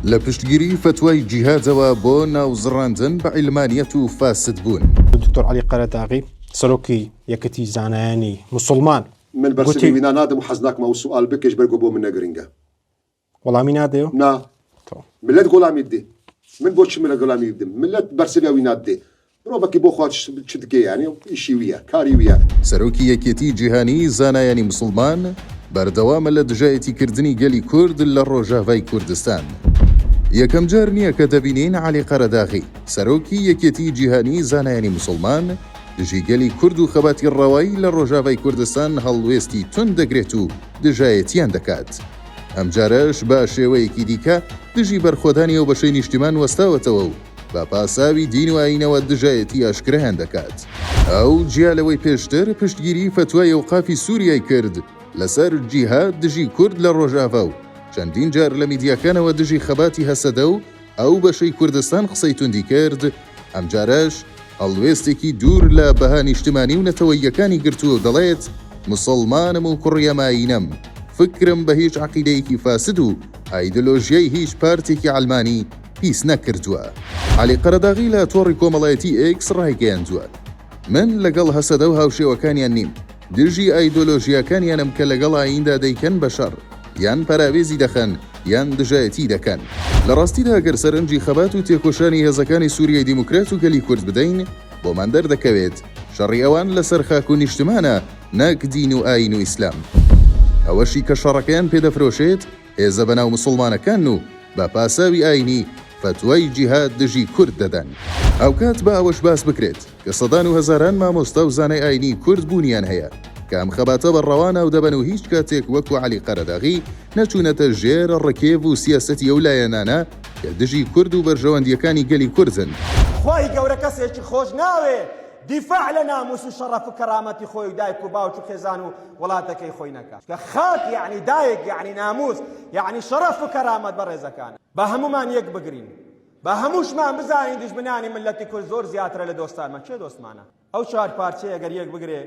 لە پشتگیری فتوای جیهادەوە بۆ ناوزڕاندن بە عیلمانیەت و فاسد بوون. دکتۆر عەلی قەرەداغی سەرۆکی یەکەتی زانایانی موسڵمان من بەرسەری وینا نادەم و حەز ناکەم ئەو سوال بکەش بەرگۆ بۆ من نەگرنگە. وەڵامی نادەیەوە؟ نا ملت گۆڵامی بدێ. من بۆ چی ملت گۆڵامی بدەم؟ ملت بەرسەری وی نادێ. مرۆڤێکی بۆ خوا چ دکێ یانی ئیشی ویە، کاری ویە. سەرۆکی یەکێتی جیهانی زانایانی موسڵمان بەردەوامە لە دژایەتیکردنی گەلی کورد لە ڕۆژاوای کوردستان. یەکەم جار نییە کە دەبینین عەلی قەرەداغی سەرۆکی یەکێتی جیهانی زانایانی موسڵمان دژی گەلی کورد و خەباتی ڕەوایی لە ڕۆژاوای کوردستان هەڵوێستی تون دەگرێت و دژایەتیان دەکات. ئەم جارەش بە شێوەیەکی دیکە دژی بەرخۆدانی ئەو بەشەی نیشتیمان وەستاوەتەوە و بە پاساوی دین و ئاینەوە دژایەتی ئاشکرایان دەکات. ئەو جیالەوەی پێشتر پشتگیری فتوای ئەوقافی سووریای کرد لەسەر جیهاد دژی کورد لە ڕۆژاوا و چەندین جار لە میدیاکانەوە دژی خەباتی هەسەدە و ئەو بەشەی کوردستان قسەی توندی کرد. ئەم جارەش هەڵوێستێکی دوور لە بەها نیشتمانی و نەتەوەیەکانی گرتووە و دەڵێت موسڵمانم و کوڕیەماینەم، فکرم بە هیچ عەقیدەیەکی فاسد و ئایدۆلۆژیای هیچ پارتێکی عەلمانی پیس نەکردووە. عەلی قەرەداغی لە تۆڕی کۆمەڵایەتی ئێکس ڕایگەیاندووە: من لەگەڵ هەسەدە و هاوشێوەکانیان نیم، دژی ئایدۆلۆژیاکانیانم کە لەگەڵ ئایندا دەیکەن بەشەڕ یان پەراوێزی دەخەن یان دژایەتی دەکەن. لە ڕاستیدا ئەگەر سەرنجی خەبات و تێکۆشانی هێزەکانی سووریای دیموکرات و گەلی کورد بدەین بۆمان دەردەکەوێت شەڕی ئەوان لەسەر خاک و نیشتمانە، نەک دین و ئاین و ئیسلام. ئەوەشی کە شەڕەکەیان پێدەفرۆشێت هێزە بەناو موسڵمانەکان و بە پاساوی ئاینی فتوای جیهاد دژی کورد دەدەن. ئەو کات بە ئەوەش باس بکرێت کە سەدان و هەزاران مامۆستا و زانای ئاینی کورد بوونیان هەیە کە ئەم خەباتە بەڕەوانە و دەبەن و هیچ کاتێک وەکو عەلی قەرەداغی نەچوونەتە ژێر ڕکێب و سیاسەتی ئەو لایەنانە کە دژی کورد و بەرژەوەندیەکانی گەلی کوردن. خۆی گەورە کەسێکی خۆش ناوێ دیفاع لە ناموس و شەڕەف و کەرامەتی خۆی و دایک و باوک و خێزان و وڵاتەکەی خۆی نەکات. کە خاک یعنی دایک یعنی ناموس یعنی شەڕەف و کەرامەت بە ڕێزەکانە. بە هەمومان یەک بگرین، بە هەمووشمان بزانین دژمنانی ملەتی کورد زۆر زیاترە لە دۆستانمان. چێ دۆستمانە؟ ئەو چوار پارچەیە ئەگەر یەک بگرێ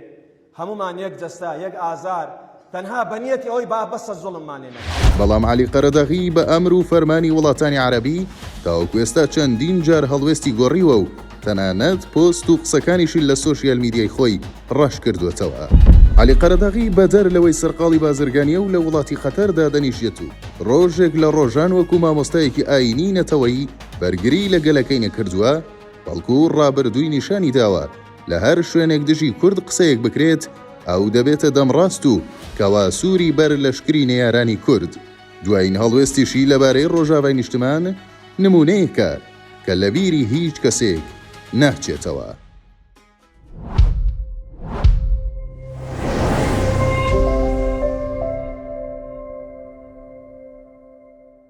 هەمومان یەک جەستا، یەک ئازار، تەنها بەنیەتی ئەوەی با بەسە زوڵممانێ نەکات. بەڵام عەلی قەرەداغی بە ئەمر و فەرمانی وڵاتانی عەرەبی تاوەکو ئێستا چەندین جار هەڵوێستی گۆڕیوە و تەنانەت پۆست و قسەکانیشی لە سۆشیال میدیای خۆی ڕەش کردوێتەوە. عەلی قەرەداغی بەدەر لەوەی سەرقاڵی بازرگانیە و لە وڵاتی خەتەردا دەنیشێت و ڕۆژێک لە ڕۆژان وەکو مامۆستایەکی ئاینی نەتەوەیی بەرگری لە گەلەکەی نەکردووە، بەڵکو ڕابردووی نیشانی داوە لە هەر شوێنێک دژی کورد قسەیەک بکرێت ئەو دەبێتە دەمڕاست و کەوا سووری بەر لەشکری نێیارانی کورد. دوایین هەڵوێستیشی لەبارەی ڕۆژاوای نیشتمان نمونەیەکە کە لە بیری هیچ کەسێک ناچێتەوە.